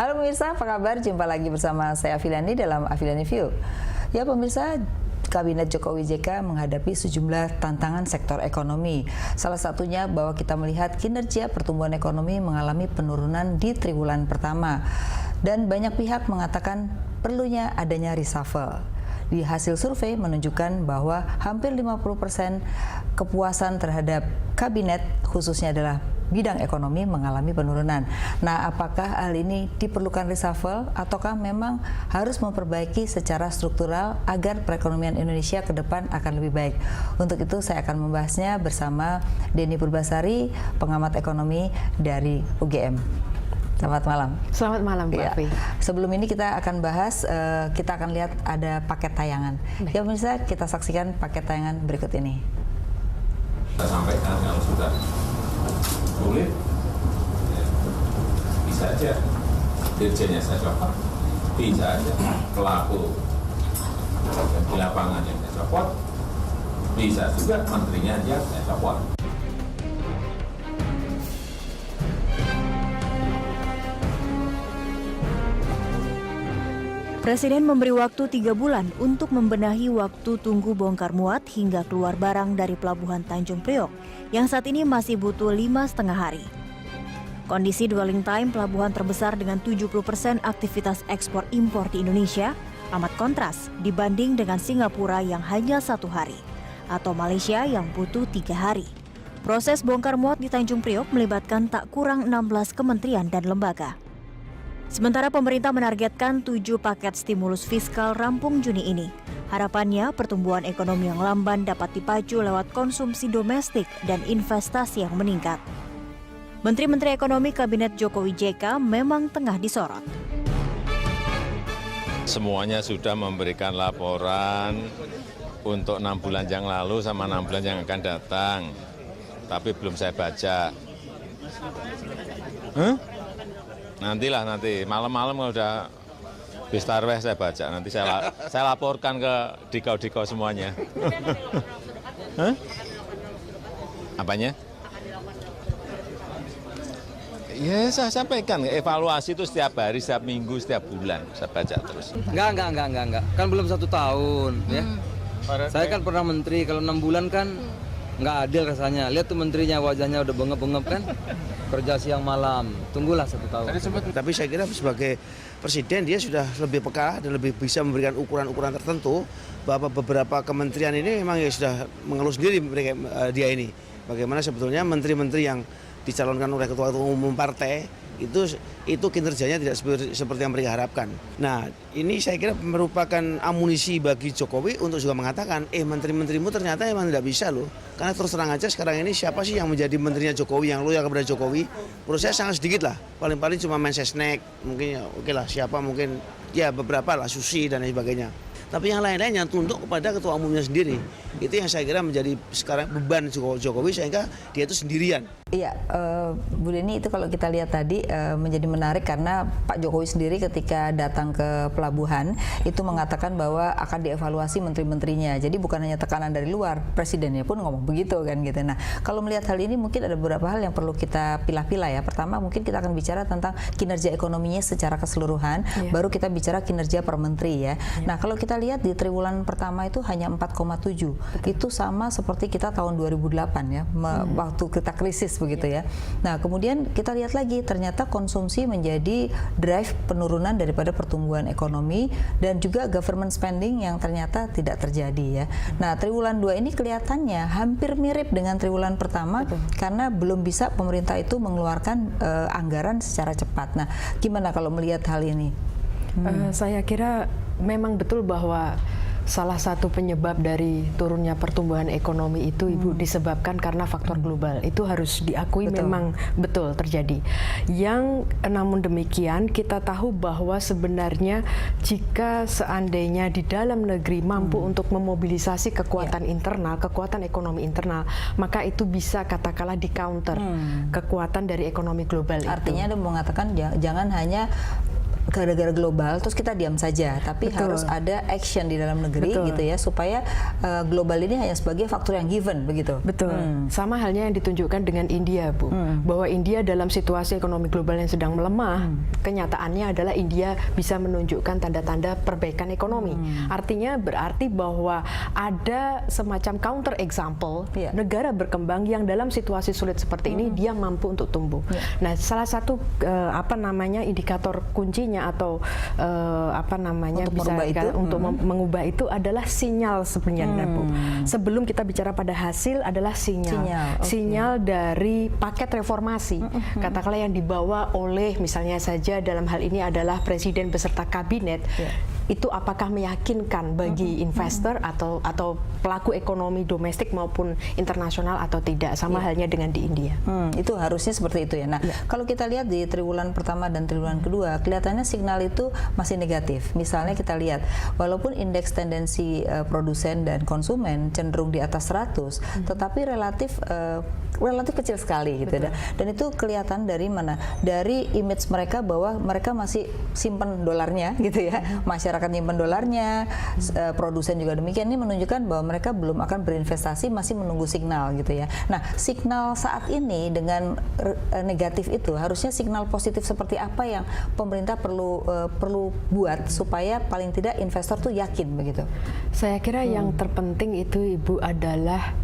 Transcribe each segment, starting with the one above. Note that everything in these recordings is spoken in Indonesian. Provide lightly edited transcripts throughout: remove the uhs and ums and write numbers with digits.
Halo pemirsa, apa kabar? Jumpa lagi bersama saya Afiliani dalam Afiliani View. Ya pemirsa, Kabinet Jokowi JK menghadapi sejumlah tantangan sektor ekonomi. Salah satunya bahwa kita melihat kinerja pertumbuhan ekonomi mengalami penurunan di triwulan pertama. Dan banyak pihak mengatakan perlunya adanya reshuffle. Di hasil survei menunjukkan bahwa hampir 50% kepuasan terhadap kabinet khususnya adalah bidang ekonomi mengalami penurunan. Nah, apakah hal ini diperlukan reshuffle ataukah memang harus memperbaiki secara struktural agar perekonomian Indonesia ke depan akan lebih baik? Untuk itu saya akan membahasnya bersama Denny Purbasari, pengamat ekonomi dari UGM. Selamat malam. Selamat malam, Mbak Afi. Sebelum ini kita akan bahas, kita akan lihat ada paket tayangan. Ya pemirsa, kita saksikan paket tayangan berikut ini. Kita sampaikan kalau sudah sulit, ya, bisa aja dirjennya saya copot, bisa aja pelaku di lapangan yang saya copot, bisa juga menterinya yang saya copot. Presiden memberi waktu 3 bulan untuk membenahi waktu tunggu bongkar muat hingga keluar barang dari Pelabuhan Tanjung Priok yang saat ini masih butuh 5,5 hari. Kondisi dwelling time pelabuhan terbesar dengan 70% aktivitas ekspor impor di Indonesia amat kontras dibanding dengan Singapura yang hanya 1 hari atau Malaysia yang butuh 3 hari. Proses bongkar muat di Tanjung Priok melibatkan tak kurang 16 kementerian dan lembaga. Sementara pemerintah menargetkan 7 paket stimulus fiskal rampung Juni ini. Harapannya pertumbuhan ekonomi yang lamban dapat dipacu lewat konsumsi domestik dan investasi yang meningkat. Menteri-menteri ekonomi Kabinet Jokowi JK memang tengah disorot. Semuanya sudah memberikan laporan untuk 6 bulan yang lalu sama 6 bulan yang akan datang. Tapi belum saya baca. Nantilah nanti malam-malam kalau udah bistarweh saya baca. Nanti saya laporkan ke dikau-dikau semuanya. Apanya? Ya saya sampaikan, evaluasi itu setiap hari, setiap minggu, setiap bulan. Saya baca terus. Enggak. Kan belum 1 tahun. Ya. Saya kan pernah menteri, kalau 6 bulan kan nggak adil rasanya. Lihat tuh menterinya wajahnya udah bengep-bengep kan. Kerja siang malam, tunggulah 1 tahun. Tapi saya kira sebagai presiden dia sudah lebih peka dan lebih bisa memberikan ukuran-ukuran tertentu bahwa beberapa kementerian ini memang ya sudah mengeluh sendiri mereka dia ini. Bagaimana sebetulnya menteri-menteri yang dicalonkan oleh ketua umum partai itu kinerjanya tidak seperti yang mereka harapkan. Nah, ini saya kira merupakan amunisi bagi Jokowi untuk juga mengatakan, menteri-menterimu ternyata emang tidak bisa loh. Karena terus terang aja sekarang ini siapa sih yang menjadi menterinya Jokowi, yang loyal kepada Jokowi? Menurut saya sangat sedikit lah. Paling-paling cuma Mensesnek, mungkin ya oke lah siapa mungkin ya beberapa lah Susi dan lain sebagainya. Tapi yang lain-lain yang tunduk kepada ketua umumnya sendiri. Itu yang saya kira menjadi sekarang beban Jokowi sehingga dia itu sendirian. Iya, Bu Denny, itu kalau kita lihat tadi menjadi menarik karena Pak Jokowi sendiri ketika datang ke pelabuhan itu mengatakan bahwa akan dievaluasi menteri-menterinya. Jadi bukan hanya tekanan dari luar, presidennya pun ngomong begitu kan gitu. Nah, kalau melihat hal ini mungkin ada beberapa hal yang perlu kita pilah-pilah ya. Pertama mungkin kita akan bicara tentang kinerja ekonominya secara keseluruhan, baru kita bicara kinerja per menteri ya. Nah, kalau kita lihat di triwulan pertama itu hanya 4,7. Itu sama seperti kita tahun 2008 ya, waktu kita krisis begitu ya. Nah, kemudian kita lihat lagi ternyata konsumsi menjadi drive penurunan daripada pertumbuhan ekonomi dan juga government spending yang ternyata tidak terjadi ya. Nah, triwulan 2 ini kelihatannya hampir mirip dengan triwulan pertama karena belum bisa pemerintah itu mengeluarkan anggaran secara cepat. Nah, gimana kalau melihat hal ini? Saya kira memang betul bahwa salah satu penyebab dari turunnya pertumbuhan ekonomi itu Ibu disebabkan karena faktor global. Itu harus diakui memang betul terjadi. Namun demikian kita tahu bahwa sebenarnya jika seandainya di dalam negeri mampu untuk memobilisasi kekuatan internal, kekuatan ekonomi internal, maka itu bisa katakanlah di counter kekuatan dari ekonomi global. Artinya dia mengatakan jangan hanya gara-gara global terus kita diam saja, tapi Betul. harus ada action di dalam negeri Betul. gitu ya, supaya global ini hanya sebagai faktor yang given begitu. Betul. Sama halnya yang ditunjukkan dengan India, Bu. Bahwa India dalam situasi ekonomi global yang sedang melemah, kenyataannya adalah India bisa menunjukkan tanda-tanda perbaikan ekonomi. Artinya berarti bahwa ada semacam counter example Iya. negara berkembang yang dalam situasi sulit seperti ini dia mampu untuk tumbuh. Nah, salah satu indikator kuncinya atau Untuk bisa merubah itu, untuk mengubah itu adalah sinyal sebenarnya, Bu. Sebelum kita bicara pada hasil adalah sinyal. Sinyal dari paket reformasi. Katakanlah yang dibawa oleh misalnya saja dalam hal ini adalah presiden beserta kabinet. Itu apakah meyakinkan bagi investor atau pelaku ekonomi domestik maupun internasional atau tidak, sama halnya dengan di India. Itu harusnya seperti itu ya. Nah, kalau kita lihat di triwulan pertama dan triwulan kedua, kelihatannya signal itu masih negatif. Misalnya kita lihat, walaupun indeks tendensi produsen dan konsumen cenderung di atas 100, tetapi relatif kecil sekali gitu ya. Dan itu kelihatan dari mana? Dari image mereka bahwa mereka masih simpen dolarnya gitu ya. Masyarakat nyimpen dolarnya, produsen juga demikian. Ini menunjukkan bahwa mereka belum akan berinvestasi, masih menunggu signal gitu ya. Nah, signal saat ini dengan negatif itu harusnya signal positif seperti apa yang pemerintah perlu buat supaya paling tidak investor tuh yakin begitu. Saya kira yang terpenting itu, Ibu, adalah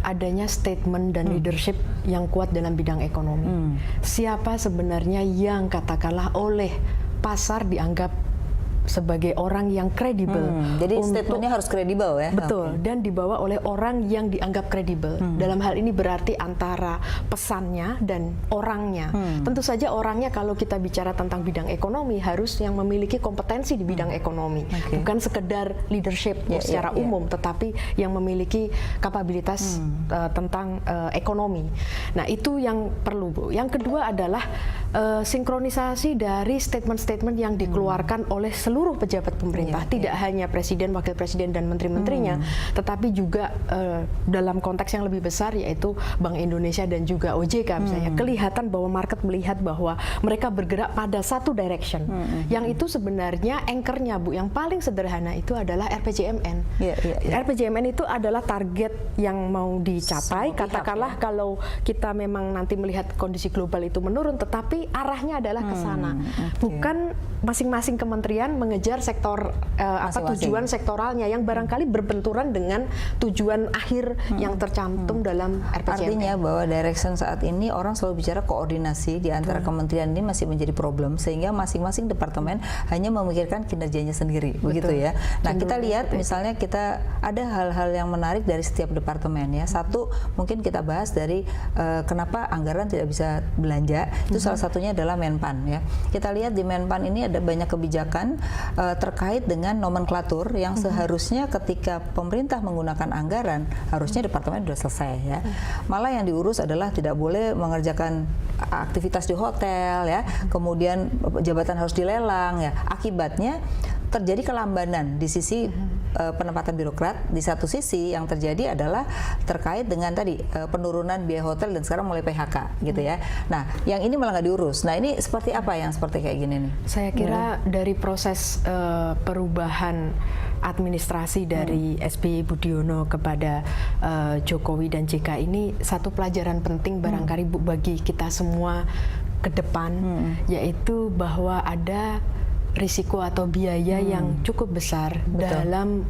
adanya statement dan leadership yang kuat dalam bidang ekonomi. Siapa sebenarnya yang katakanlah oleh pasar dianggap sebagai orang yang kredibel. Jadi statementnya harus kredibel ya. Betul, dan dibawa oleh orang yang dianggap kredibel. Dalam hal ini berarti antara pesannya dan orangnya. Tentu saja orangnya, kalau kita bicara tentang bidang ekonomi, harus yang memiliki kompetensi di bidang ekonomi. Bukan sekedar leadership secara umum, tetapi yang memiliki kapabilitas tentang ekonomi. Nah, itu yang perlu, Bu. Yang kedua adalah sinkronisasi dari statement-statement yang dikeluarkan oleh seluruh pejabat pemerintah, tidak hanya presiden, wakil presiden, dan menteri-menterinya, tetapi juga dalam konteks yang lebih besar, yaitu Bank Indonesia dan juga OJK misalnya. Kelihatan bahwa market melihat bahwa mereka bergerak pada satu direction. Yang itu sebenarnya anchornya, Bu, yang paling sederhana itu adalah RPJMN. RPJMN itu adalah target yang mau dicapai. Katakanlah kalau kita memang nanti melihat kondisi global itu menurun, tetapi arahnya adalah ke sana. Bukan masing-masing kementerian mengejar sektor tujuan sektoralnya yang barangkali berbenturan dengan tujuan akhir yang tercantum dalam RPJMN. Artinya bahwa direction saat ini orang selalu bicara koordinasi di antara kementerian ini masih menjadi problem, sehingga masing-masing departemen hanya memikirkan kinerjanya sendiri, begitu ya. Nah, kita lihat misalnya kita ada hal-hal yang menarik dari setiap departemen ya. Satu, mungkin kita bahas dari kenapa anggaran tidak bisa belanja. Itu salah satunya adalah Menpan ya. Kita lihat di Menpan ini ada banyak kebijakan terkait dengan nomenklatur yang seharusnya ketika pemerintah menggunakan anggaran harusnya departemen sudah selesai ya. Malah yang diurus adalah tidak boleh mengerjakan aktivitas di hotel ya. Kemudian jabatan harus dilelang ya. Akibatnya terjadi kelambanan di sisi penempatan birokrat. Di satu sisi yang terjadi adalah terkait dengan tadi penurunan biaya hotel dan sekarang mulai PHK gitu ya. Nah, yang ini malah nggak diurus. Nah, ini seperti apa yang seperti kayak gini nih? Saya kira dari proses perubahan administrasi dari SBY Budiono kepada Jokowi dan JK ini satu pelajaran penting barangkali, Bu, bagi kita semua ke depan, yaitu bahwa ada risiko atau biaya yang cukup besar dalam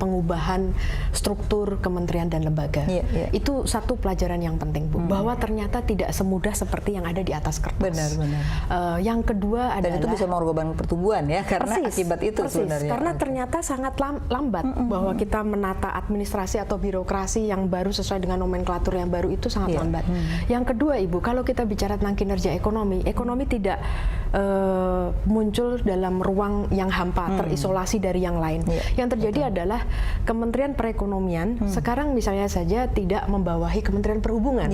pengubahan struktur kementerian dan lembaga. Itu satu pelajaran yang penting, Bu, bahwa ternyata tidak semudah seperti yang ada di atas kertas. Benar. Yang kedua adalah, dan itu bisa mengorbankan pertumbuhan ya, karena akibat itu sebenarnya. Karena ternyata sangat lambat bahwa kita menata administrasi atau birokrasi yang baru sesuai dengan nomenklatur yang baru itu sangat lambat. Yang kedua, Ibu, kalau kita bicara tentang kinerja ekonomi tidak muncul dalam ruang yang hampa, terisolasi dari yang lain. Yang terjadi adalah Kementerian Perekonomian sekarang misalnya saja tidak membawahi Kementerian Perhubungan.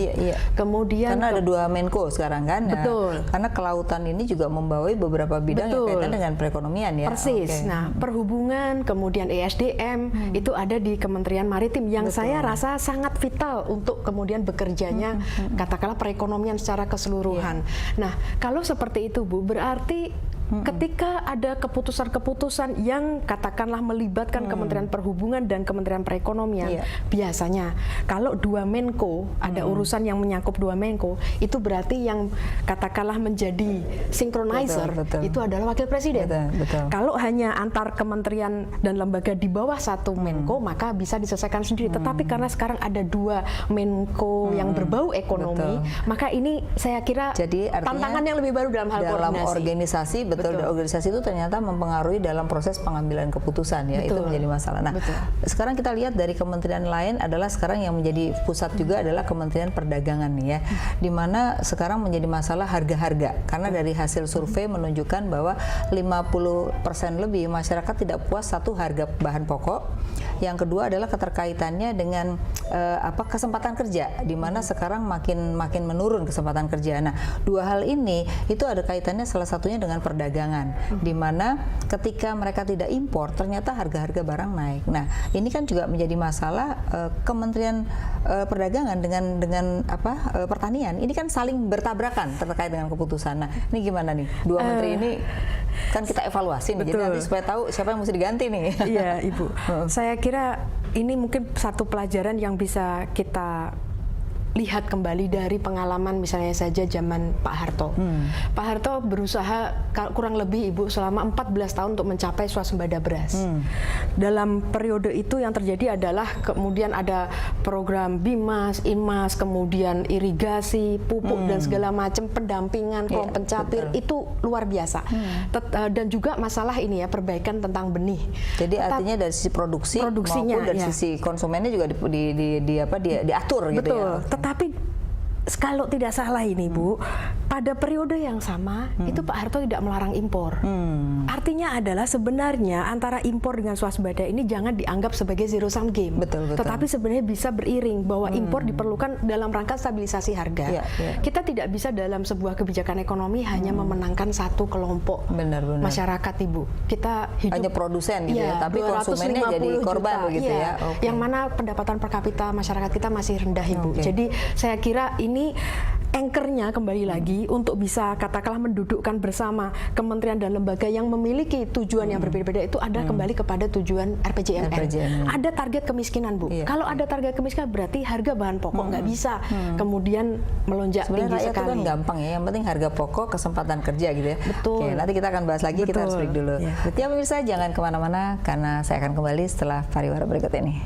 Kemudian karena ada dua Menko sekarang kan. Betul. Karena kelautan ini juga membawahi beberapa bidang yang kaitan dengan perekonomian ya. Persis. Nah, Perhubungan, kemudian ESDM itu ada di Kementerian Maritim yang saya rasa sangat vital untuk kemudian bekerjanya katakanlah perekonomian secara keseluruhan. Nah, kalau seperti itu, Bu, berarti ketika ada keputusan-keputusan yang katakanlah melibatkan Kementerian Perhubungan dan Kementerian Perekonomian, biasanya kalau dua Menko, ada urusan yang menyangkut dua Menko, itu berarti yang katakanlah menjadi synchronizers itu adalah Wakil Presiden. Kalau hanya antar kementerian dan lembaga di bawah satu Menko, maka bisa diselesaikan sendiri. Tetapi karena sekarang ada dua Menko yang berbau ekonomi, maka ini saya kira jadi tantangan yang lebih baru dalam hal koordinasi. Organisasi, organisasi itu ternyata mempengaruhi dalam proses pengambilan keputusan ya, itu menjadi masalah. Nah, sekarang kita lihat dari kementerian lain adalah sekarang yang menjadi pusat juga adalah Kementerian Perdagangan nih ya, di mana sekarang menjadi masalah harga-harga karena dari hasil survei menunjukkan bahwa 50% lebih masyarakat tidak puas satu harga bahan pokok, yang kedua adalah keterkaitannya dengan kesempatan kerja, di mana sekarang makin menurun kesempatan kerja. Nah, dua hal ini itu ada kaitannya salah satunya dengan perdagangan, di mana ketika mereka tidak impor ternyata harga-harga barang naik. Nah, ini kan juga menjadi masalah Kementerian Perdagangan dengan pertanian. Ini kan saling bertabrakan terkait dengan keputusan. Nah, ini gimana nih? Dua menteri ini kan kita evaluasi nih, jadi nanti supaya tahu siapa yang mesti diganti nih. Iya, Ibu. Saya kira ini mungkin satu pelajaran yang bisa kita lihat kembali dari pengalaman misalnya saja zaman Pak Harto. Pak Harto berusaha kurang lebih Ibu selama 14 tahun untuk mencapai swasembada beras. Dalam periode itu yang terjadi adalah kemudian ada program Bimas, Inmas, kemudian irigasi, pupuk dan segala macam pendampingan, kolom pencapir itu luar biasa. Dan juga masalah ini ya, perbaikan tentang benih. Jadi artinya dari sisi produksinya maupun dari sisi konsumennya juga diatur gitu ya. Tapi kalau tidak salah ini Bu, pada periode yang sama itu Pak Harto tidak melarang impor. Artinya adalah sebenarnya antara impor dengan swasembada ini jangan dianggap sebagai zero sum game. Tetapi sebenarnya bisa beriring bahwa impor diperlukan dalam rangka stabilisasi harga. Kita tidak bisa dalam sebuah kebijakan ekonomi hanya memenangkan satu kelompok masyarakat Ibu. Kita hidup hanya produsen gitu ya, tapi konsumennya jadi korban begitu ya. Yang mana pendapatan per kapita masyarakat kita masih rendah Ibu. Jadi saya kira ini anchor-nya kembali lagi untuk bisa katakanlah mendudukkan bersama kementerian dan lembaga yang memiliki tujuan yang berbeda-beda itu ada kembali kepada tujuan RPJMN. Ada target kemiskinan Bu. Kalau ada target kemiskinan berarti harga bahan pokok nggak bisa kemudian melonjak tinggi sekali. Itu kan gampang ya, yang penting harga pokok, kesempatan kerja gitu ya. Oke, nanti kita akan bahas lagi, kita harus break dulu. Ya pemirsa, jangan kemana-mana karena saya akan kembali setelah pariwara berikut ini.